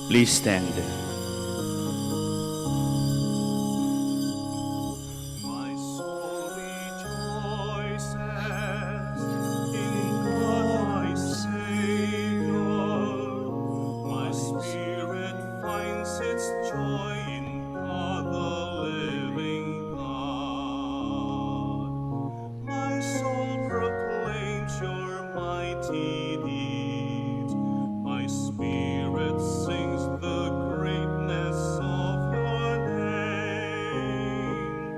Please stand. My soul rejoices in God my Savior. My spirit finds its joy in God the living God. My soul proclaims your mighty deeds. My spirit sings the greatness of your name.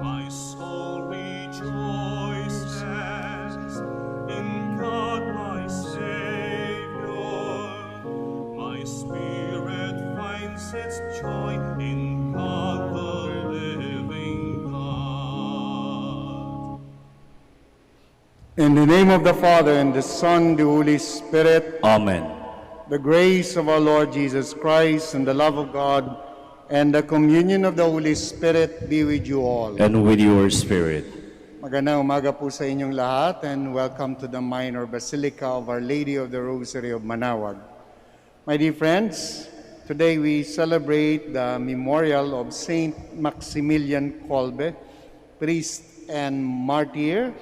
My soul rejoices in God my Savior. My spirit finds its joy in God the living God. In the name of the Father, and the Son, the Holy Spirit, Amen. the grace of our Lord Jesus Christ, and the love of God, and the communion of the Holy Spirit be with you all. And with your spirit. Magandang umaga po sa inyong lahat, and welcome to the Minor Basilica of Our Lady of the Rosary of Manaoag. My dear friends, today we celebrate the memorial of Saint Maximilian Kolbe, priest and martyr.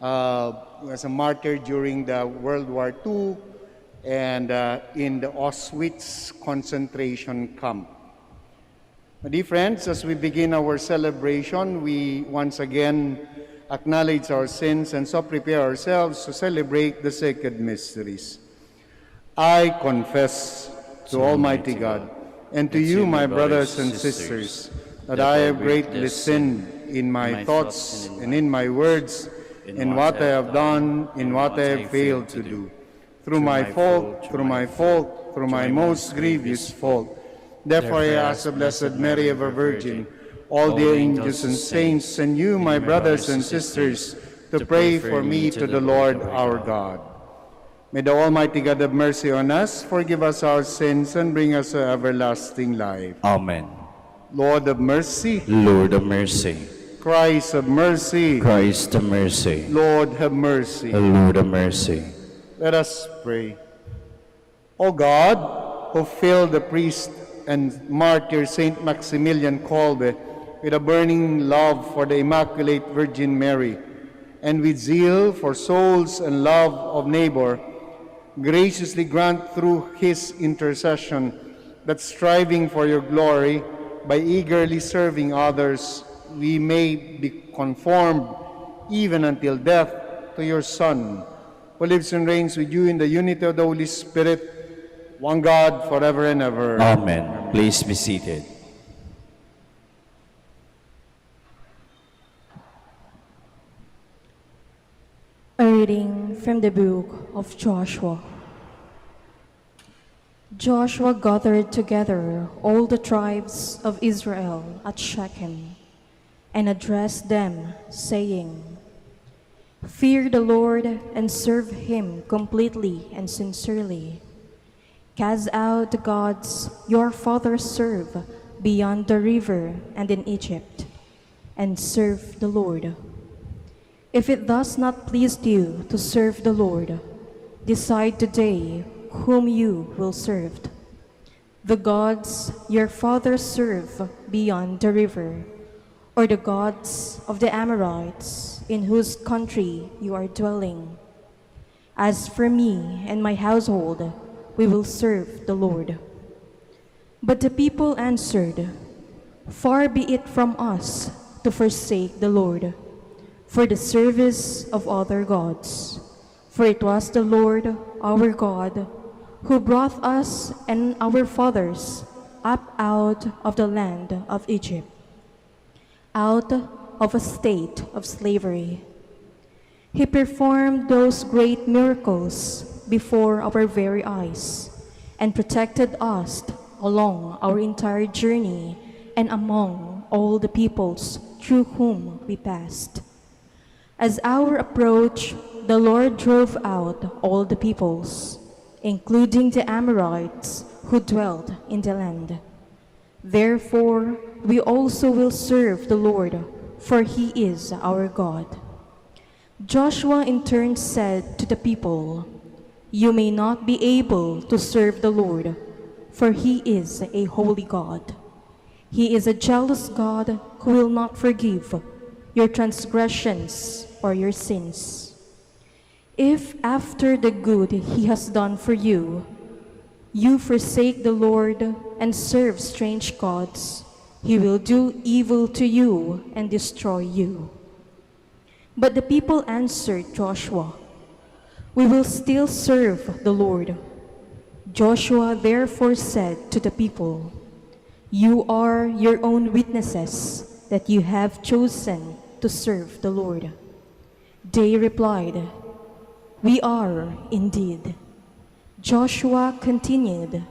He was a martyr during the World War II and in the Auschwitz concentration camp. My dear friends, as we begin our celebration, we once again acknowledge our sins and so prepare ourselves to celebrate the sacred mysteries. I confess to Almighty God and to you, my brothers and sisters, that I have greatly sinned in my thoughts and in my words, in what I have done, in what I have failed to do. Through my fault, through my most grievous fault. Therefore I ask the Blessed Mary, ever Virgin, all the angels and saints, and you, my brothers and sisters, to pray for me to the Lord our God. May the Almighty God have mercy on us, forgive us our sins, and bring us to everlasting life. Amen. Lord of mercy, Lord of mercy. Christ of mercy, Christ of mercy. Lord have mercy. Lord of mercy. Let us pray. O God, who filled the priest and martyr Saint Maximilian Kolbe with a burning love for the Immaculate Virgin Mary, and with zeal for souls and love of neighbor, graciously grant through his intercession that striving for your glory, by eagerly serving others, we may be conformed even until death to your Son, who lives and reigns with you in the unity of the Holy Spirit, one God, forever and ever. Amen. Please be seated. A reading from the book of Joshua. Joshua gathered together all the tribes of Israel at Shechem and addressed them, saying, "Fear the Lord and serve him completely and sincerely. Cast out the gods your fathers served beyond the river and in Egypt, and serve the Lord. If it does not please you to serve the Lord, decide today whom you will serve: the gods your fathers served beyond the river, or the gods of the Amorites in whose country you are dwelling. As for me and my household, we will serve the Lord." But the people answered, "Far be it from us to forsake the Lord for the service of other gods. For it was the Lord our God who brought us and our fathers up out of the land of Egypt, out of a state of slavery. He performed those great miracles before our very eyes and protected us along our entire journey and among all the peoples through whom we passed. As our approach, the Lord drove out all the peoples, including the Amorites who dwelt in the land. Therefore, we also will serve the Lord, for he is our God." Joshua in turn said to the people, "You may not be able to serve the Lord, for he is a holy God. He is a jealous God who will not forgive your transgressions or your sins. If after the good he has done for you, you forsake the Lord and serve strange gods, he will do evil to you and destroy you. But the people answered Joshua, "We will still serve the Lord." Joshua therefore said to the people, "You are your own witnesses that you have chosen to serve the Lord." They replied, "We are indeed." Joshua continued,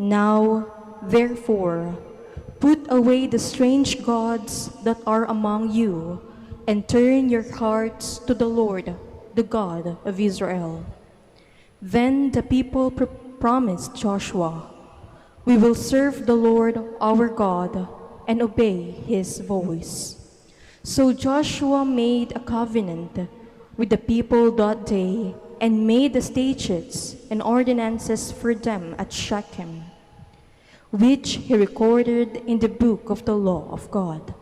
"Now, therefore, put away the strange gods that are among you, and turn your hearts to the Lord, the God of Israel." Then the people promised Joshua, "We will serve the Lord our God and obey his voice." So Joshua made a covenant with the people that day and made the statutes and ordinances for them at Shechem, which he recorded in the book of the law of God.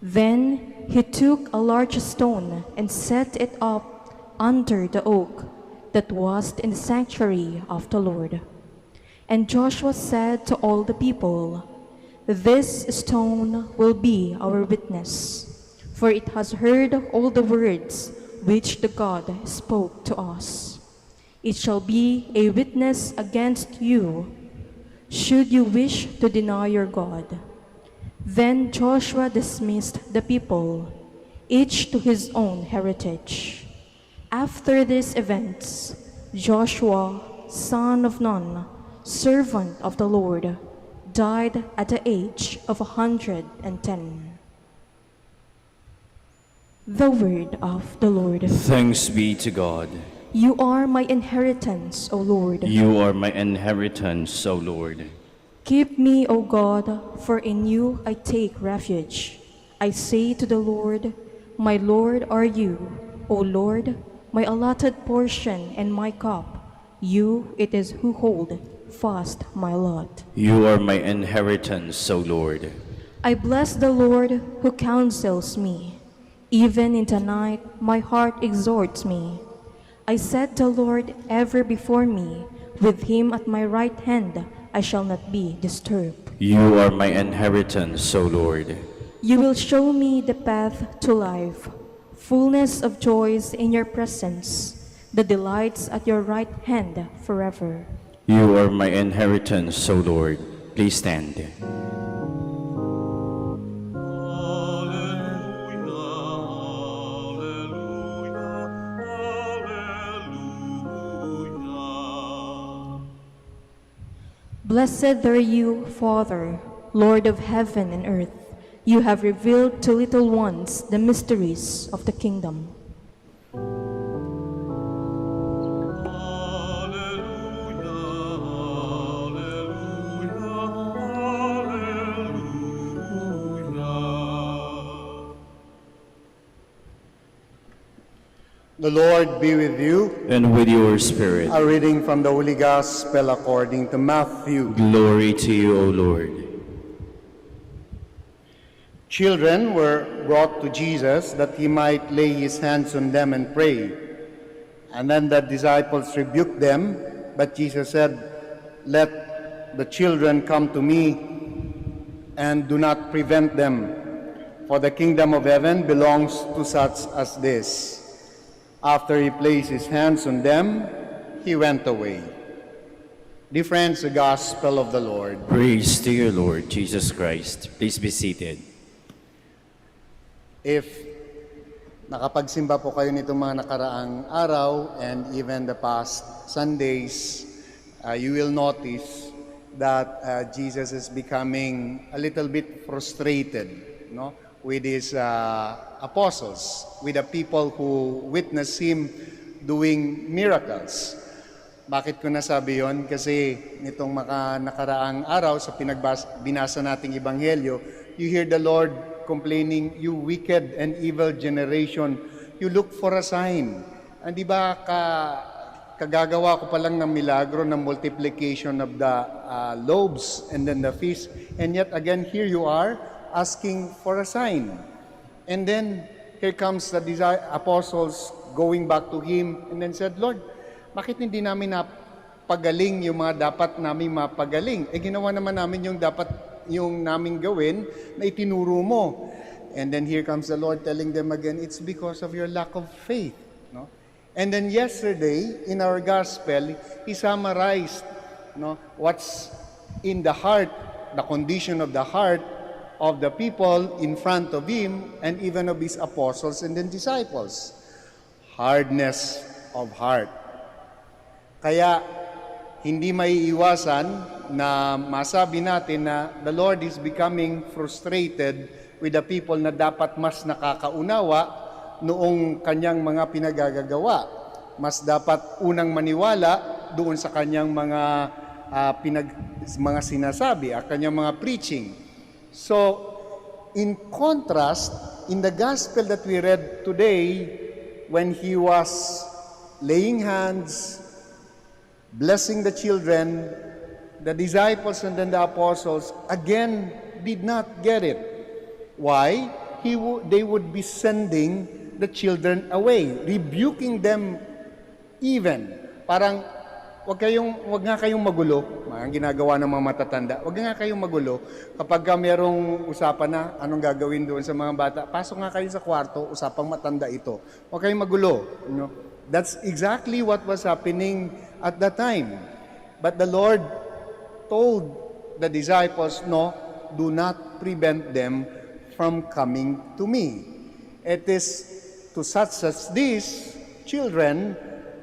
Then he took a large stone and set it up under the oak that was in the sanctuary of the Lord. And Joshua said to all the people, "This stone will be our witness, for it has heard all the words which the God spoke to us. It shall be a witness against you, should you wish to deny your God." Then Joshua dismissed the people, each to his own heritage. After these events, Joshua, son of Nun, servant of the Lord, died at the age of 110. The word of the Lord. Thanks be to God. You are my inheritance, O Lord. You are my inheritance, O Lord. Keep me, O God, for in you I take refuge. I say to the Lord, "My Lord are you, O Lord, my allotted portion and my cup. You it is who hold fast my lot." You are my inheritance, O Lord. I bless the Lord who counsels me. Even in the night my heart exhorts me. I set the Lord ever before me. With him at my right hand I shall not be disturbed. You are my inheritance, O Lord. You will show me the path to life, fullness of joys in your presence, the delights at your right hand forever. You are my inheritance, O Lord. Please stand. Blessed are you, Father, Lord of heaven and earth. You have revealed to little ones the mysteries of the kingdom. The Lord be with you. And with your spirit. A reading from the Holy Gospel according to Matthew. Glory to you, O Lord. Children were brought to Jesus that he might lay his hands on them and pray. And then the disciples rebuked them, but Jesus said, "Let the children come to me and do not prevent them, for the kingdom of heaven belongs to such as this." After he placed his hands on them, he went away. Dear friends, the Gospel of the Lord. Praise to you, Lord Jesus Christ. Please be seated. If nakapagsimba po kayo nitong mga nakaraang araw and even the past Sundays, you will notice that Jesus is becoming a little bit frustrated, no, with his apostles, with the people who witness him doing miracles. Bakit ko nasabi yon? Kasi nitong nakaraang araw sa binasa nating Ebanghelyo, you hear the Lord complaining, "You wicked and evil generation, you look for a sign." Di ba kagagawa ko pa lang ng milagro ng multiplication of the loaves and then the feast. And yet again, here you are asking for a sign. And then, here comes the apostles going back to him and then said, Lord, bakit hindi namin napagaling yung mga dapat namin mapagaling? Ginawa naman namin yung dapat yung namin gawin na itinuro mo. And then here comes the Lord telling them again, it's because of your lack of faith. No? And then yesterday, in our gospel, he summarized what's in the heart, the condition of the heart of the people in front of him and even of his apostles and then disciples. Hardness of heart. Kaya, hindi maiiwasan na masabi natin na the Lord is becoming frustrated with the people na dapat mas nakakaunawa noong kanyang mga pinagagagawa. Mas dapat unang maniwala doon sa kanyang mga mga sinasabi, at kanyang mga preaching. So, in contrast, in the gospel that we read today, when he was laying hands, blessing the children, the disciples and then the apostles again did not get it. Why? They would be sending the children away, rebuking them even. Parang, wag nga kayong magulo. Ang ginagawa ng mga matatanda, wag nga kayong magulo. Kapag merong usapan na, anong gagawin doon sa mga bata, pasok nga kayo sa kwarto, usapang matanda ito. Wag kayong magulo. That's exactly what was happening at that time. But the Lord told the disciples, no, do not prevent them from coming to me. It is to such as these children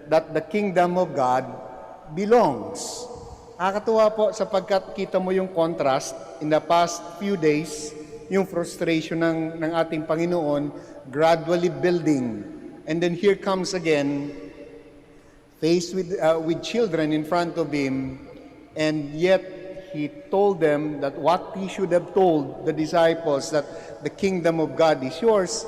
that the kingdom of God belongs. Nakakatuwa po sapagkat kita mo yung contrast in the past few days, yung frustration ng ating Panginoon gradually building. And then here comes again, faced with children in front of him, and yet he told them that what he should have told the disciples, that the kingdom of God is yours,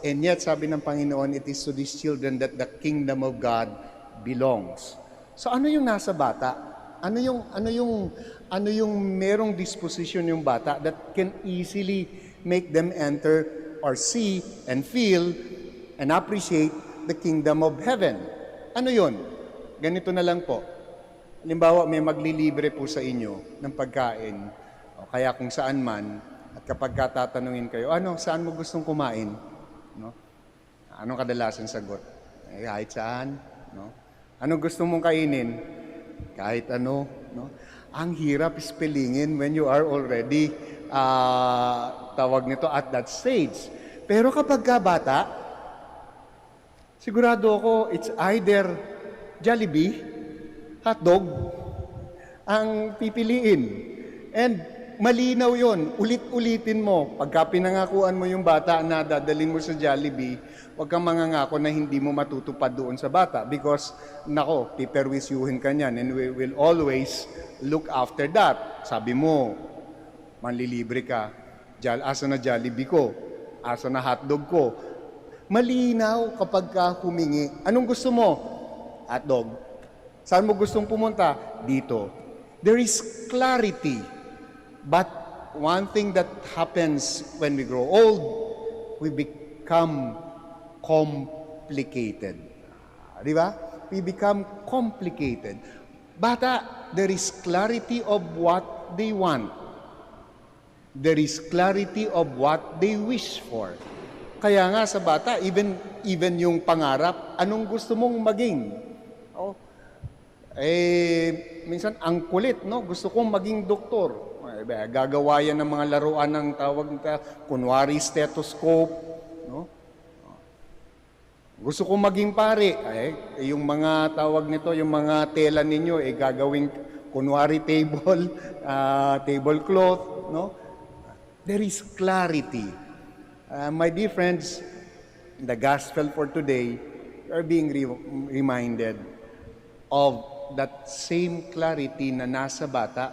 and yet sabi ng Panginoon, it is to these children that the kingdom of God belongs. So ano yung nasa bata? Ano yung merong disposition yung bata that can easily make them enter or see and feel and appreciate the kingdom of heaven? Ano yun? Ganito na lang po. Halimbawa, may maglilibre po sa inyo ng pagkain, o kaya kung saan man, at kapag tatanungin kayo, saan mo gustong kumain? No? Anong kadalasan sagot? Kahit saan. No? Anong gusto mong kainin? Kahit ano. No? Ang hirap spellingin when you are already, tawag nito, at that stage. Pero kapag ka bata, sigurado ako, it's either Jollibee, hotdog, ang pipiliin. And malinaw yon, ulit-ulitin mo. Pagka pinangakuan mo yung bata na dadalhin mo sa Jollibee, huwag kang mangangako na hindi mo matutupad doon sa bata because, piperwisyuhin ka niyan and we will always look after that. Sabi mo, manlilibre ka, asa na Jollibee ko, asa na hotdog ko. Malinaw kapag ka humingi. Anong gusto mo? Hotdog. Saan mo gustong pumunta? Dito. There is clarity. But one thing that happens when we grow old, we become complicated. Di ba? We become complicated. Bata, there is clarity of what they want. There is clarity of what they wish for. Kaya nga sa bata, even yung pangarap, anong gusto mong maging? Minsan ang kulit, no? Gusto kong maging doktor. Gagawa yan ng mga laruan ng tawag nito, kunwari stethoscope, no? Gusto kong maging pare. Yung mga tawag nito, yung mga tela ninyo, gagawing kunwari tablecloth, no? There is clarity. My dear friends, in the gospel for today, we are being reminded of that same clarity na nasa bata,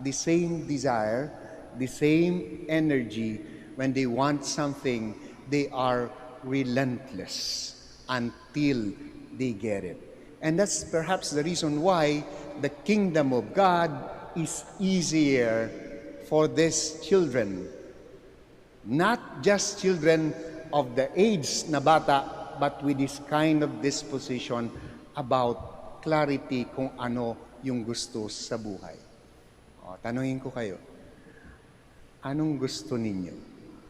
the same desire, the same energy. When they want something, they are relentless until they get it. And that's perhaps the reason why the kingdom of God is easier for these children. Not just children of the age na bata, but with this kind of disposition about clarity kung ano yung gusto sa buhay. O, tanungin ko kayo, anong gusto ninyo?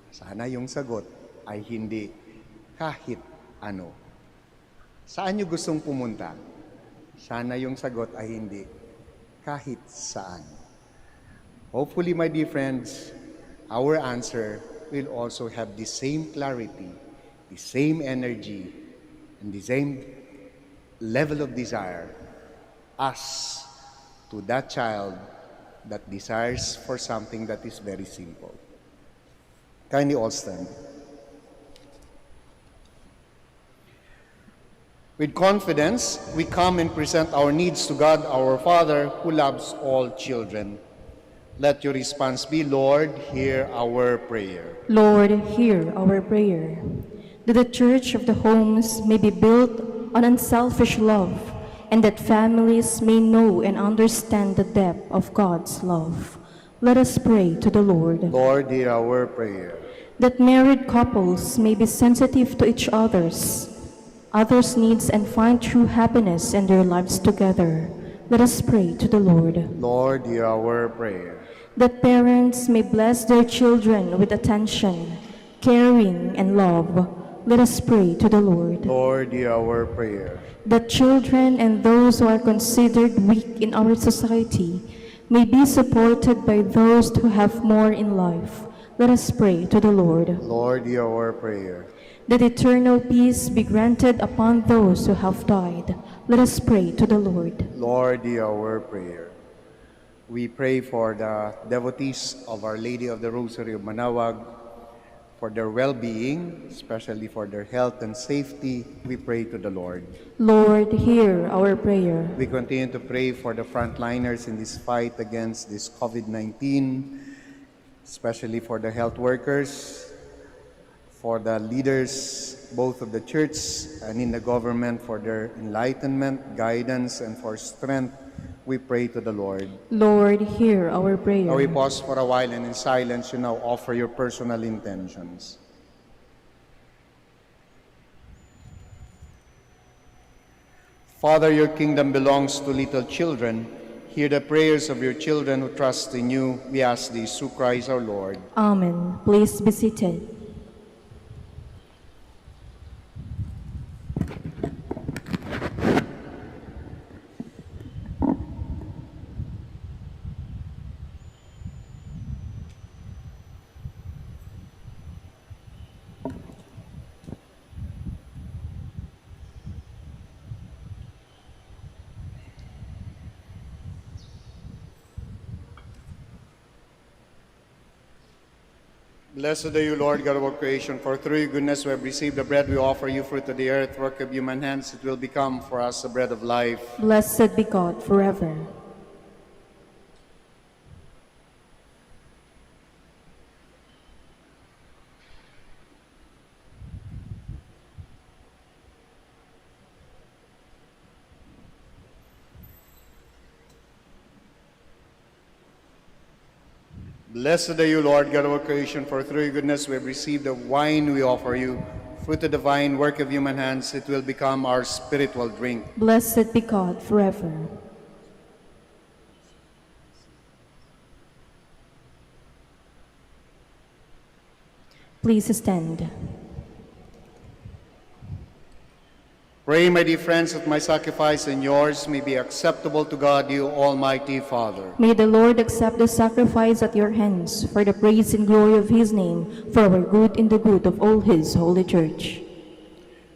Sana yung sagot ay hindi kahit ano. Saan nyo gustong pumunta? Sana yung sagot ay hindi kahit saan. Hopefully, my dear friends, our answer will also have the same clarity, the same energy, and the same level of desire as to that child that desires for something that is very simple. Kindly all stand. With confidence, we come and present our needs to God, our Father, who loves all children. Let your response be, Lord, hear our prayer. Lord, hear our prayer. That the church of the homes may be built on unselfish love, and that families may know and understand the depth of God's love. Let us pray to the Lord. Lord, hear our prayer. That married couples may be sensitive to each other's needs and find true happiness in their lives together. Let us pray to the Lord. Lord, hear our prayer. That parents may bless their children with attention, caring, and love. Let us pray to the Lord. Lord, hear our prayer. That children and those who are considered weak in our society may be supported by those who have more in life. Let us pray to the Lord. Lord, hear our prayer. That eternal peace be granted upon those who have died. Let us pray to the Lord. Lord, hear our prayer. We pray for the devotees of Our Lady of the Rosary of Manaoag, for their well-being, especially for their health and safety. We pray to the Lord. Lord, hear our prayer. We continue to pray for the frontliners in this fight against this COVID-19, especially for the health workers, for the leaders, both of the church and in the government, for their enlightenment, guidance, and for strength. We pray to the Lord. Lord, hear our prayer. Now we pause for a while, and in silence you now offer your personal intentions. Father, your kingdom belongs to little children. Hear the prayers of your children who trust in you. We ask this through Christ our Lord. Amen. Please be seated. Blessed are you, Lord, God of all creation, for through your goodness we have received the bread we offer you, fruit of the earth, work of human hands. It will become for us the bread of life. Blessed be God forever. Blessed are you, Lord, God of all creation, for through your goodness we have received the wine we offer you, fruit of the vine, work of human hands. It will become our spiritual drink. Blessed be God forever. Please stand. Pray, my dear friends, that my sacrifice and yours may be acceptable to God, you Almighty Father. May the Lord accept the sacrifice at your hands for the praise and glory of his name, for our good and the good of all his holy church.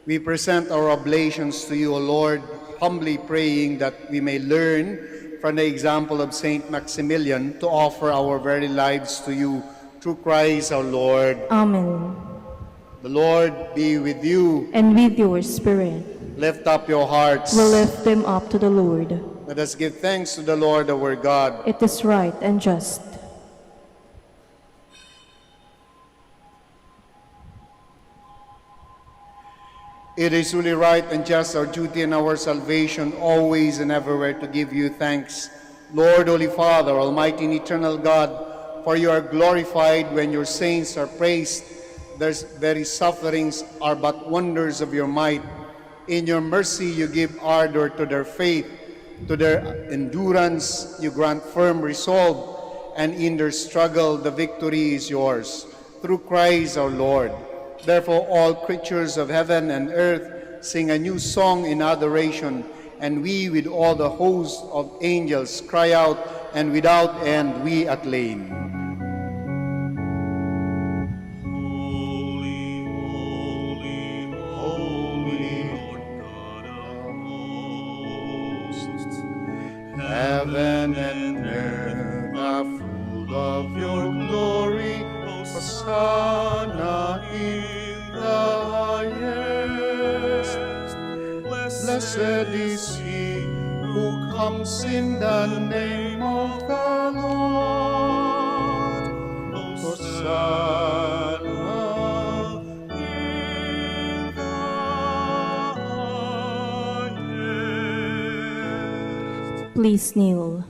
We present our oblations to you, O Lord, humbly praying that we may learn from the example of Saint Maximilian to offer our very lives to you through Christ our Lord. Amen. The Lord be with you. And with your spirit. Lift up your hearts. We'll lift them up to the Lord. Let us give thanks to the Lord our God. It is right and just. It is truly right and just our duty and our salvation always and everywhere to give you thanks, Lord, Holy Father, Almighty and eternal God, for you are glorified when your saints are praised. Their very sufferings are but wonders of your might. In your mercy you give ardor to their faith, to their endurance you grant firm resolve, and in their struggle the victory is yours. Through Christ our Lord. Therefore all creatures of heaven and earth sing a new song in adoration, and we with all the host of angels cry out, and without end we acclaim. Holy, holy, holy, Lord God of hosts. Heaven and earth are full of your glory. Hosanna in the highest. Blessed is he who comes in the name of the Lord. Hosanna in the highest. Please kneel.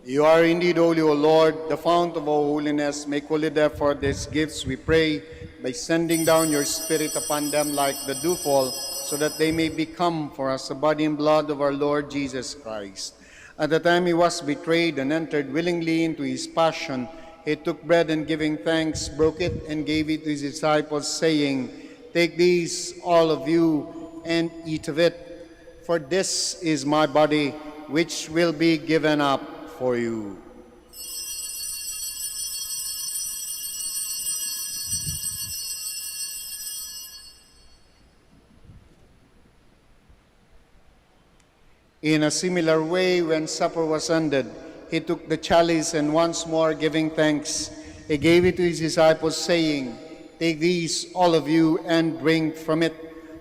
You are indeed holy, O Lord, the fount of all holiness. Make holy therefore these gifts, we pray, by sending down your Spirit upon them like the dewfall, so that they may become for us the body and blood of our Lord Jesus Christ. At the time he was betrayed and entered willingly into his passion, he took bread and giving thanks, broke it and gave it to his disciples, saying, "Take these, all of you, and eat of it, for this is my body, which will be given up for you." In a similar way, when supper was ended, he took the chalice and once more giving thanks, he gave it to his disciples, saying, "Take these, all of you, and drink from it.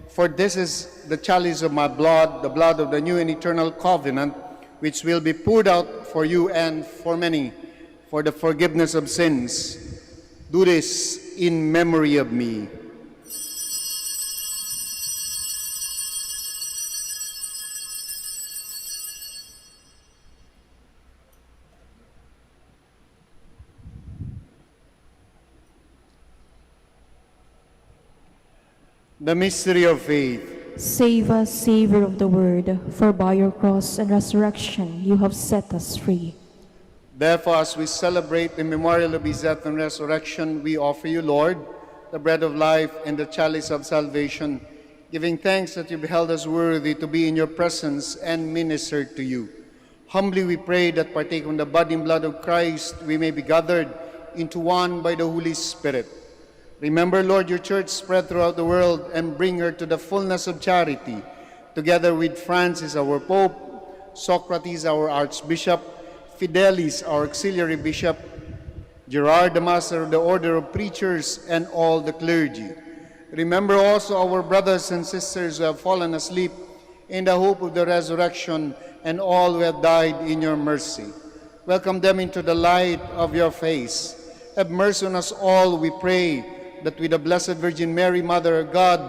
For this is the chalice of my blood, the blood of the new and eternal covenant, which will be poured out for you and for many, for the forgiveness of sins. Do this in memory of me." The mystery of faith. Save us, Savior of the Word, for by your cross and resurrection you have set us free. Therefore, as we celebrate the memorial of his death and resurrection, we offer you, Lord, the bread of life and the chalice of salvation, giving thanks that you beheld us worthy to be in your presence and minister to you. Humbly we pray that partake of the body and blood of Christ, we may be gathered into one by the Holy Spirit. Remember, Lord, your church spread throughout the world and bring her to the fullness of charity, together with Francis, our Pope, Socrates, our Archbishop, Fidelis, our Auxiliary Bishop, Gerard, the Master of the Order of Preachers, and all the clergy. Remember also our brothers and sisters who have fallen asleep in the hope of the resurrection, and all who have died in your mercy. Welcome them into the light of your face. Have mercy on us all, we pray, that with the Blessed Virgin Mary, Mother of God,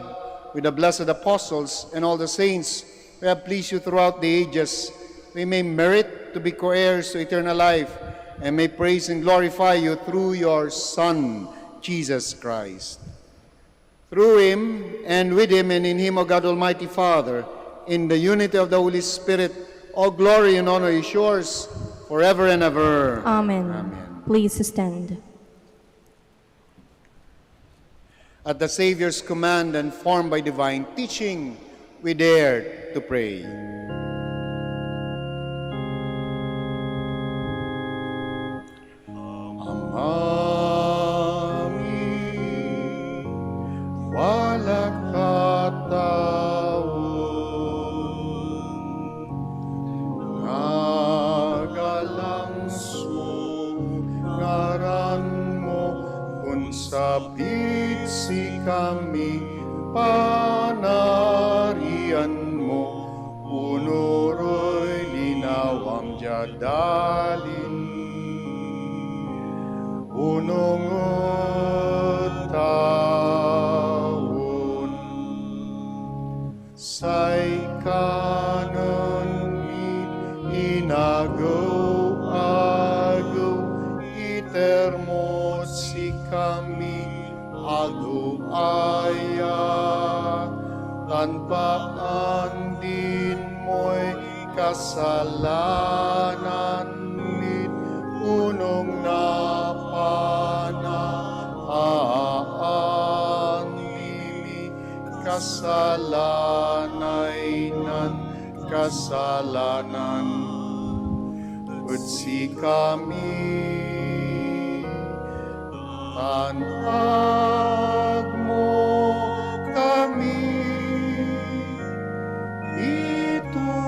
with the blessed apostles and all the saints who have pleased you throughout the ages, we may merit to be co-heirs to eternal life, and may praise and glorify you through your Son, Jesus Christ. Through him, and with him, and in him, O God Almighty Father, in the unity of the Holy Spirit, all glory and honor is yours, forever and ever. Amen. Amen. Please stand. At the Savior's command and formed by divine teaching, we dare to pray. Amin. Walang kataon, nagalang ngaran mo, unsapit si kami, panarian mo, punuroy linawang jadalin, unong taon. Kanpaan din mo'y kasalanan mit unong napanaan nimi kasalanay nan kasalanan utsi kami tanag mo kami iturudukso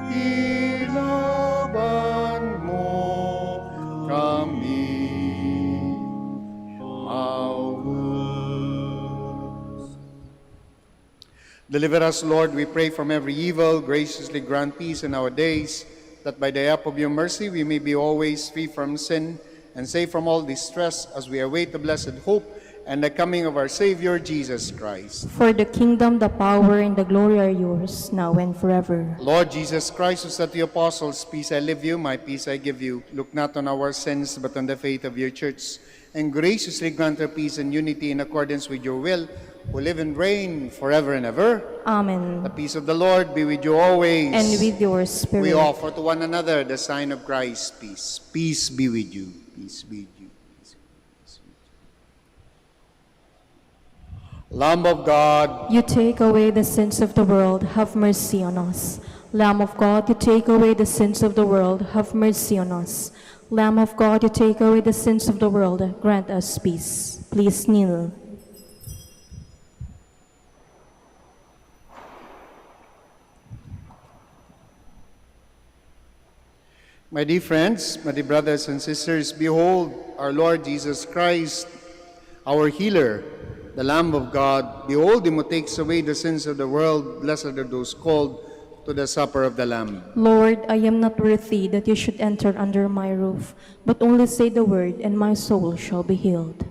ilaban mo kami maus. Deliver us, Lord, we pray, from every evil. Graciously grant peace in our days, that by the help of your mercy we may be always free from sin and safe from all distress as we await the blessed hope and the coming of our Savior, Jesus Christ. For the kingdom, the power, and the glory are yours, now and forever. Lord Jesus Christ, who said to the apostles, "Peace I leave you, my peace I give you," look not on our sins, but on the faith of your church, and graciously grant her peace and unity in accordance with your will, who live and reign forever and ever. Amen. The peace of the Lord be with you always. And with your spirit. We offer to one another the sign of Christ's peace. Peace be with you. Peace be with you. Peace be with you. Lamb of God, You take away the sins of the world, have mercy on us. Lamb of God, you take away the sins of the world, have mercy on us. Lamb of God, you take away the sins of the world, grant us peace. Please kneel. my dear friends, my dear brothers and sisters, behold our Lord Jesus Christ, our healer, the Lamb of God. Behold him who takes away the sins of the world. Blessed are those called to the supper of the Lamb. Lord, I am not worthy that you should enter under my roof, but only say the word, and my soul shall be healed.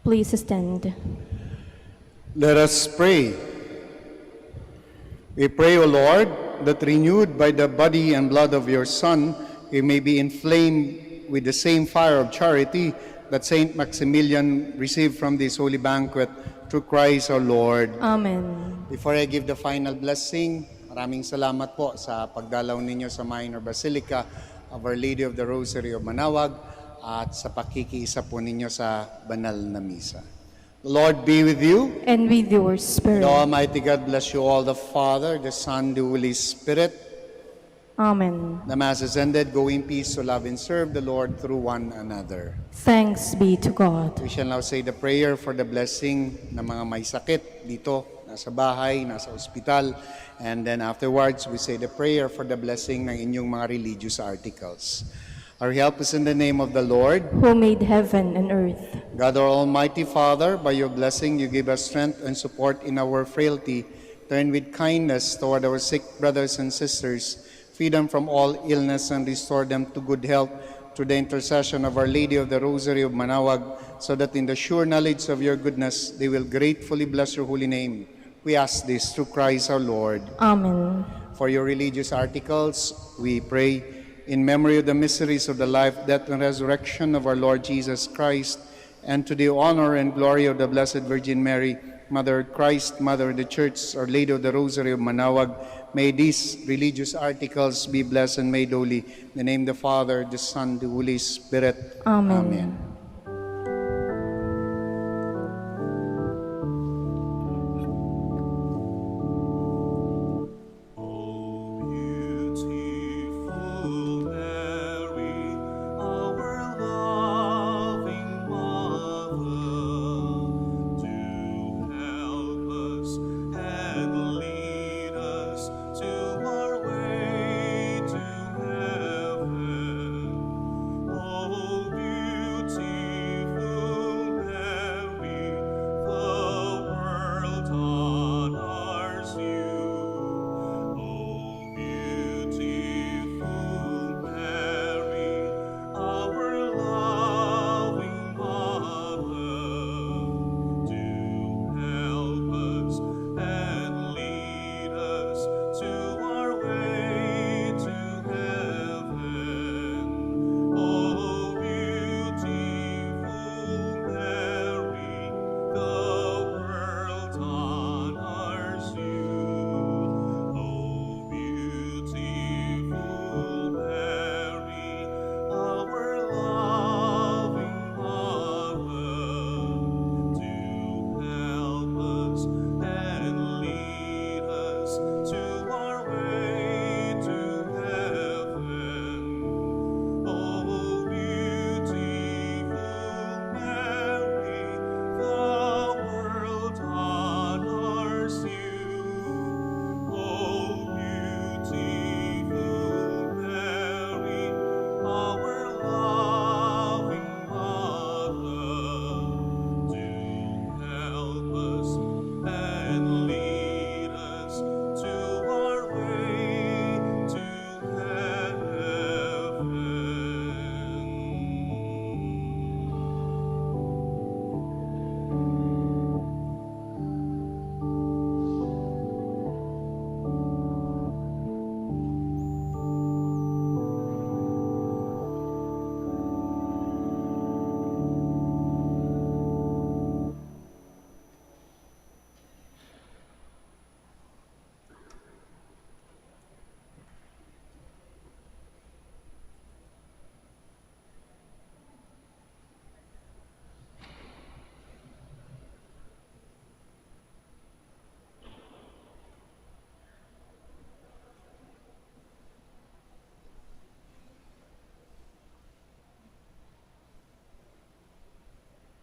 Please stand. Let us pray. We pray, O Lord, that renewed by the body and blood of your Son, we may be inflamed with the same fire of charity that Saint Maximilian received from this holy banquet through Christ our Lord. Amen. Before I give the final blessing, maraming salamat po sa pagdalaw ninyo sa Minor Basilica of Our Lady of the Rosary of Manaoag at sa pakikiisa po ninyo sa banal na misa. The Lord be with you. And with your The spirit. Almighty God bless you all, the Father, the Son, the Holy Spirit. Amen. The Mass is ended. Go in peace to love and serve the Lord through one another. Thanks be to God. We shall now say the prayer for the blessing ng mga may sakit dito, nasa bahay, nasa ospital. And then afterwards, we say the prayer for the blessing ng inyong mga religious articles. Our help is in the name of the Lord. Who made heaven and earth. God, our Almighty Father, by your blessing you give us strength and support in our frailty. Turn with kindness toward our sick brothers and sisters. Free them from all illness and restore them to good health through the intercession of Our Lady of the Rosary of Manaoag, so that in the sure knowledge of your goodness they will gratefully bless your holy name. We ask this through Christ our Lord. Amen. For your religious articles, we pray in memory of the mysteries of the life, death, and resurrection of our Lord Jesus Christ, and to the honor and glory of the Blessed Virgin Mary, Mother of Christ, Mother of the Church, Our Lady of the Rosary of Manaoag, may these religious articles be blessed and made holy. In the name of the Father, the Son, the Holy Spirit. Amen. Amen.